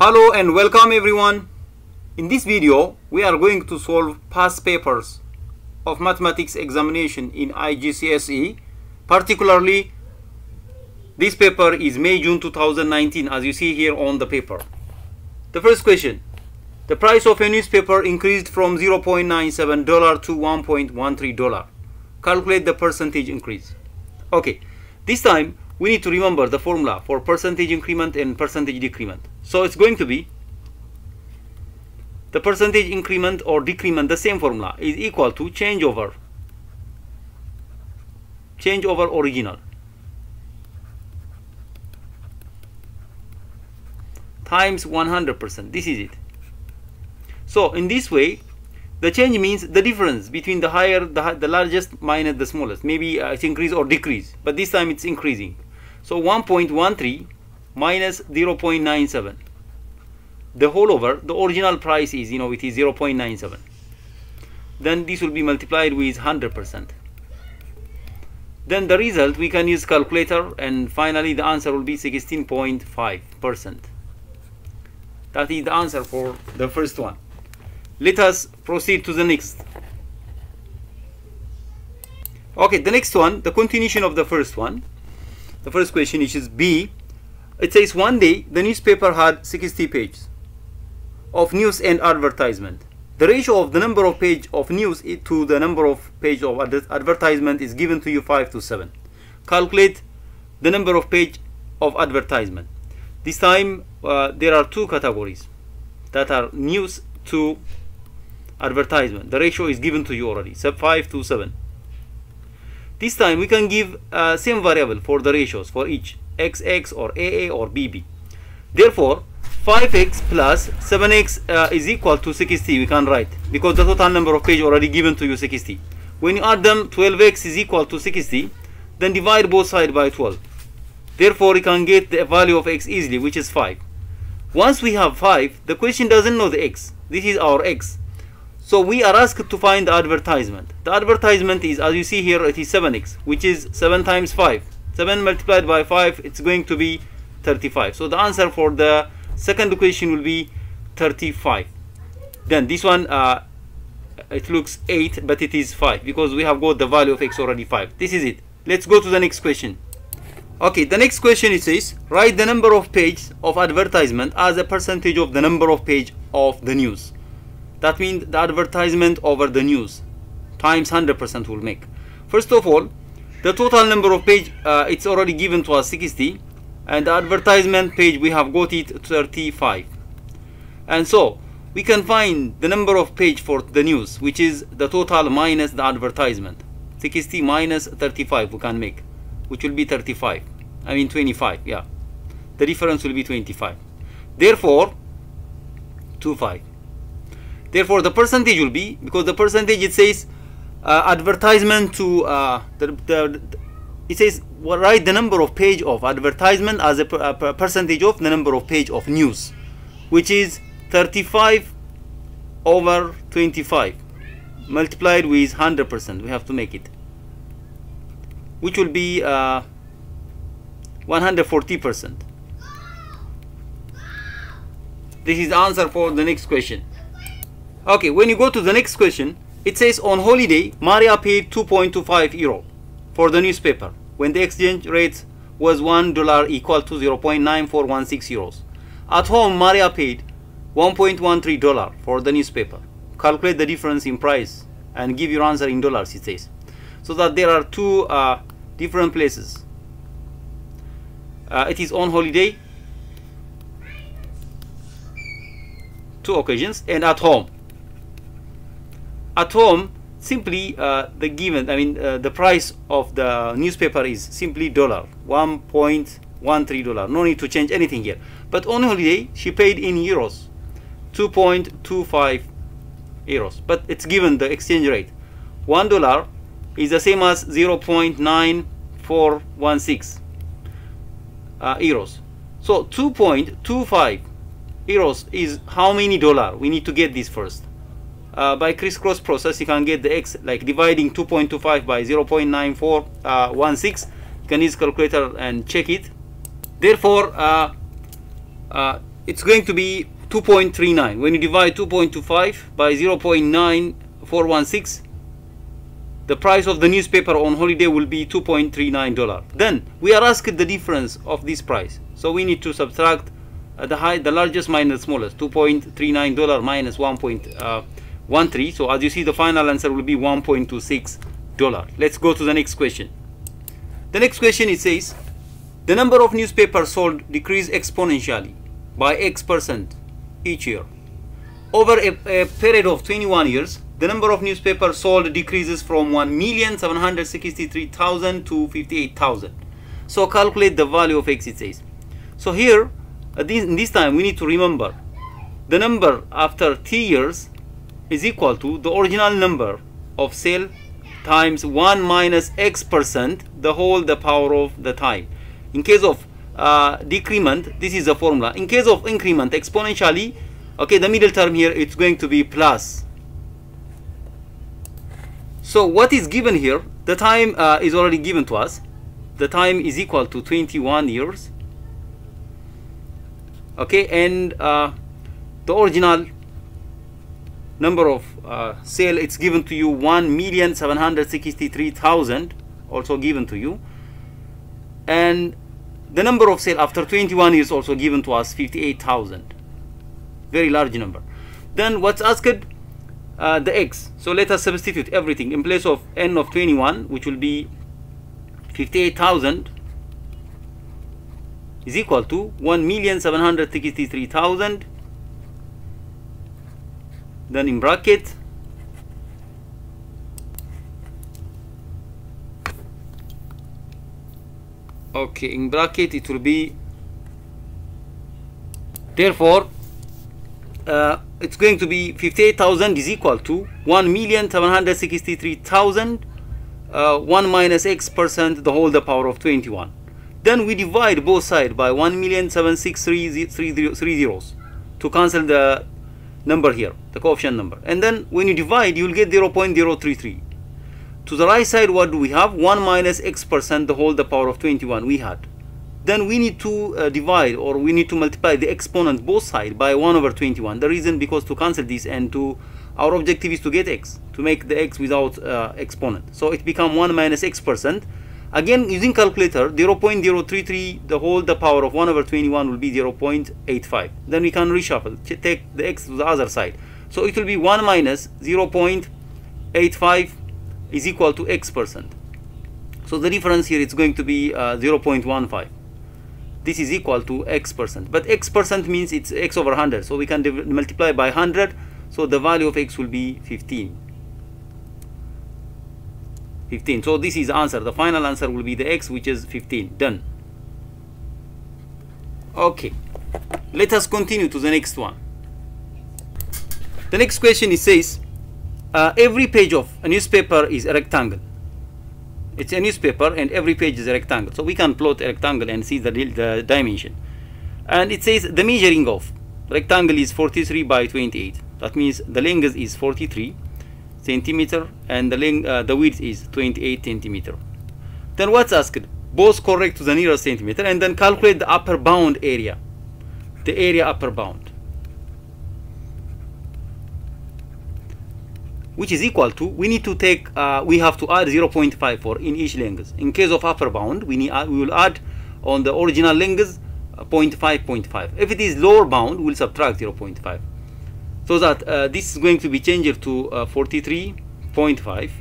Hello and welcome everyone. In this video we are going to solve past papers of mathematics examination in IGCSE. Particularly this paper is May-June 2019, as you see here on the paper. The first question: the price of a newspaper increased from $0.97 to $1.13. Calculate the percentage increase. Okay, this time we need to remember the formula for percentage increment and percentage decrement. So it's going to be the percentage increment or decrement, the same formula, is equal to change over original times 100%. This is it. So in this way, the change means the difference between the largest minus the smallest. Maybe it's increase or decrease, but this time it's increasing. So 1.13 minus 0.97. The whole over the original price is, it is 0.97. Then this will be multiplied with 100%. Then the result we can use calculator, and finally the answer will be 16.5%. That is the answer for the first one. Let us proceed to the next. Okay, the next one, the continuation of the first one. The first question, which is B. It says one day the newspaper had 60 pages of news and advertisement. The ratio of the number of pages of news to the number of pages of advertisement is given to you 5:7. Calculate the number of pages of advertisement. This time there are two categories that are news to advertisement. The ratio is given to you already, 5:7. This time we can give same variable for the ratios for each, XX or AA or BB. Therefore 5x plus 7x is equal to 60. We can write, because the total number of pages already given to you 60. When you add them, 12x is equal to 60. Then divide both sides by 12. Therefore you can get the value of x easily, which is 5. Once we have 5, the question doesn't know the x. This is our x. So we are asked to find the advertisement. The advertisement is, as you see here, it is 7x, which is 7 times 5. 7 multiplied by 5, it's going to be 35. So the answer for the second question will be 35. Then this one, it looks 8, but it is 5, because we have got the value of x already 5. This is it. Let's go to the next question. Okay, the next question, it says write the number of pages of advertisement as a percentage of the number of pages of the news. That means the advertisement over the news times 100% will make. First of all, the total number of page, it's already given to us 60, and the advertisement page we have got it 35. And so we can find the number of page for the news, which is the total minus the advertisement. 60 minus 35 we can make, which will be 35. I mean 25, yeah. The difference will be 25. Therefore 25. Therefore the percentage will be, because the percentage, it says advertisement to it says write the number of page of advertisement as a percentage of the number of page of news, which is 35 over 25 multiplied with 100%. We have to make it, which will be 140%. This is the answer for the next question. Okay, when you go to the next question, it says on holiday Maria paid 2.25 euro for the newspaper when the exchange rate was $1 equal to 0.9416 euros. At home Maria paid $1.13 for the newspaper. Calculate the difference in price and give your answer in dollars, it says. So that there are two different places. It is on holiday, two occasions, and at home. At home, simply the price of the newspaper is simply $1.13. No need to change anything here. But on holiday she paid in euros, 2.25 euros. But it's given the exchange rate. $1 is the same as 0.9416 euros. So 2.25 euros is how many dollars? We need to get this first. By crisscross process, you can get the x, like dividing 2.25 by 0.9416. You can use calculator and check it. Therefore it's going to be 2.39. When you divide 2.25 by 0.9416, the price of the newspaper on holiday will be $2.39. Then we are asked the difference of this price, so we need to subtract the largest minus the smallest. $2.39 minus 1.13. So as you see, the final answer will be $1.26. Let's go to the next question. The next question, it says the number of newspapers sold decreased exponentially by X% each year. Over a period of 21 years, the number of newspapers sold decreases from 1,763,000 to 58,000. So calculate the value of X, it says. So here, this time we need to remember the number after 3 years is equal to the original number of sale times 1 minus X%, the whole the power of the time. In case of decrement, this is the formula. In case of increment, exponentially, okay, the middle term here, it's going to be plus. So what is given here, the time is already given to us. The time is equal to 21 years. Okay, and the original number of sale, it's given to you 1,763,000, also given to you. And the number of sale after 21 years also given to us, 58,000. Very large number. Then what's asked? The X. So let us substitute everything in place of n of 21, which will be 58,000 is equal to 1,763,000. Then in bracket, okay, in bracket it will be, therefore it's going to be 58,000 is equal to 1,763,000 1 minus X%, the whole the power of 21. Then we divide both sides by 1,763,030 to cancel the number here, the coefficient number. And then when you divide, you will get 0.033. To the right side, what do we have? 1 minus X%, the whole the power of 21 we had. Then we need to divide, or we need to multiply the exponent both sides by 1 over 21. The reason, because to cancel this, and to our objective is to get X, to make the X without exponent. So it becomes 1 minus X%. Again, using calculator, 0.033, the whole the power of 1 over 21 will be 0.85. Then we can reshuffle, take the X to the other side. So it will be 1 minus 0.85 is equal to X%. So the difference here is going to be 0.15. This is equal to X%. But X% means it's X over 100. So we can multiply by 100. So the value of X will be 15. So this is the answer. The final answer will be the X, which is 15. Done. Okay. Let us continue to the next one. The next question, it says, every page of a newspaper is a rectangle. It's a newspaper and every page is a rectangle. So we can plot a rectangle and see the dimension. And it says the measuring of rectangle is 43 by 28. That means the length is 43 centimeter and the width is 28 centimeter. Then what's asked? Both correct to the nearest centimeter, and then calculate the upper bound area. The area upper bound, which is equal to, we need to take, we have to add 0.54 in each length. In case of upper bound, we will add on the original length 0.5. If it is lower bound, we'll subtract 0.5. So that this is going to be changed to 43.5.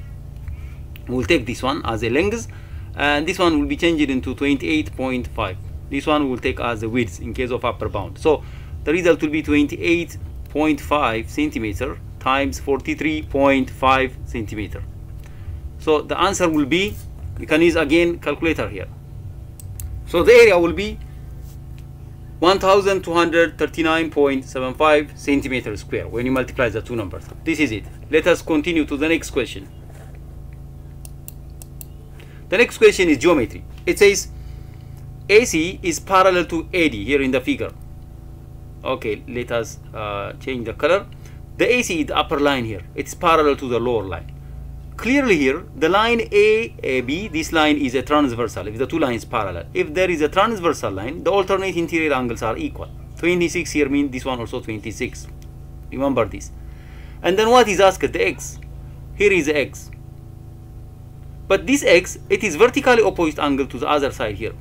We'll take this one as a length, and this one will be changed into 28.5. This one will take as a width in case of upper bound. So the result will be 28.5 centimeter times 43.5 centimeter. So the answer will be, we can use again calculator here. So the area will be 1239.75 centimeters square when you multiply the two numbers. This is it. Let us continue to the next question. The next question is geometry. It says AC is parallel to AD here in the figure. Okay, let us change the color. The AC is the upper line here. It's parallel to the lower line. Clearly here, the line AB, this line is a transversal if the two lines parallel. If there is a transversal line, the alternate interior angles are equal. 26 here means this one also 26. Remember this. And then what is asked? The x. Here is the x. But this x, it is vertically opposite angle to the other side here.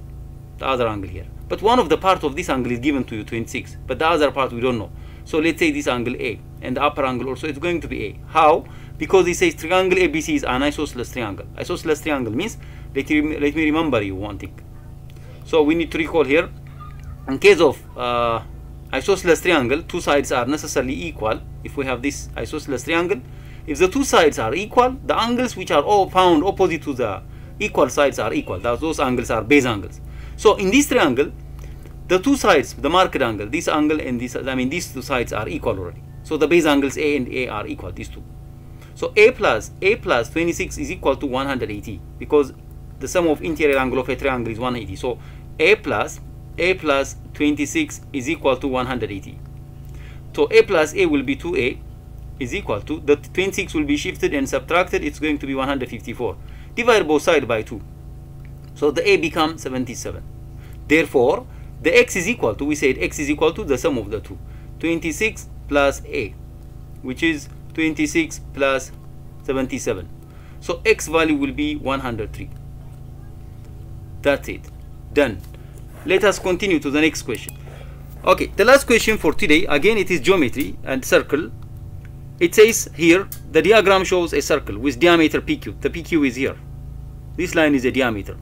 The other angle here. But one of the part of this angle is given to you 26. But the other part we don't know. So let's say this angle A. And the upper angle also it's going to be A. How? Because it says triangle ABC is an isosceles triangle. Isosceles triangle means, let me remember you one thing. So we need to recall here, in case of isosceles triangle, two sides are necessarily equal. If we have this isosceles triangle, if the two sides are equal, the angles which are all found opposite to the equal sides are equal. Those angles are base angles. So in this triangle, the two sides, the marked angle, this angle and this, these two sides are equal already. So the base angles A and A are equal, these two. So A plus 26 is equal to 180 because the sum of interior angle of a triangle is 180. So A plus 26 is equal to 180. So A plus A will be 2A is equal to, the 26 will be shifted and subtracted, it's going to be 154. Divide both sides by 2. So the A becomes 77. Therefore, the x is equal to, we said x is equal to the sum of the two. 26 plus A, which is 26 plus 77. So x value will be 103. That's it. Done. Let us continue to the next question. Okay, the last question for today, again it is geometry and circle. It says here, the diagram shows a circle with diameter PQ. The PQ is here. This line is a diameter.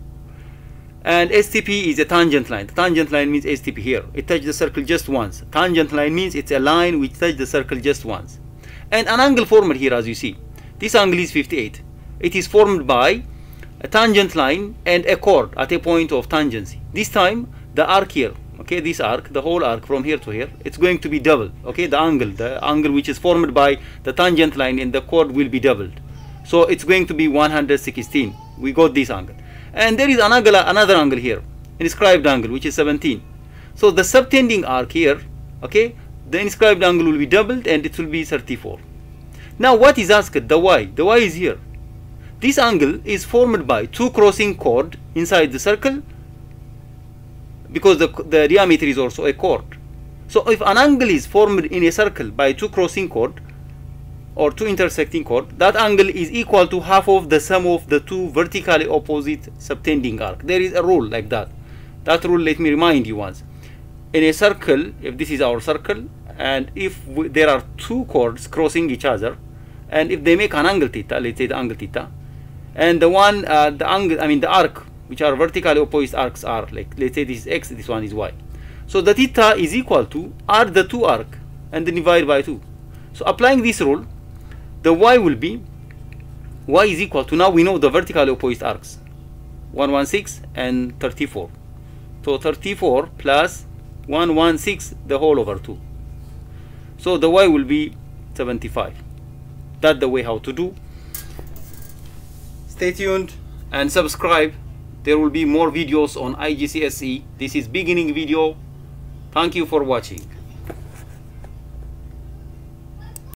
And STP is a tangent line. The tangent line means STP here. It touches the circle just once. Tangent line means it's a line which touches the circle just once. And an angle formed here, as you see. This angle is 58. It is formed by a tangent line and a chord at a point of tangency. This time, the arc here, okay, this arc, the whole arc from here to here, it's going to be double. Okay, the angle which is formed by the tangent line and the chord will be doubled. So it's going to be 116. We got this angle. And there is another angle here, an inscribed angle, which is 17. So the subtending arc here, okay, the inscribed angle will be doubled and it will be 34. Now what is asked? The y. The y is here. This angle is formed by two crossing chord inside the circle because the diameter is also a chord. So if an angle is formed in a circle by two crossing chord or two intersecting chord, that angle is equal to half of the sum of the two vertically opposite subtending arc. There is a rule like that. That rule, let me remind you once. In a circle, if this is our circle, and if there are two chords crossing each other, and if they make an angle theta, let's say the angle theta, and the arc, which are vertically opposite arcs are, like, let's say this is x, this one is y. So the theta is equal to add the two arc and then divide by 2. So applying this rule, the y will be, y is equal to, now we know the vertically opposite arcs, 116 and 34. So 34 plus 116 the whole over 2. So the y will be 75. That's the way how to do. Stay tuned and subscribe. There will be more videos on IGCSE. This is beginning video. Thank you for watching.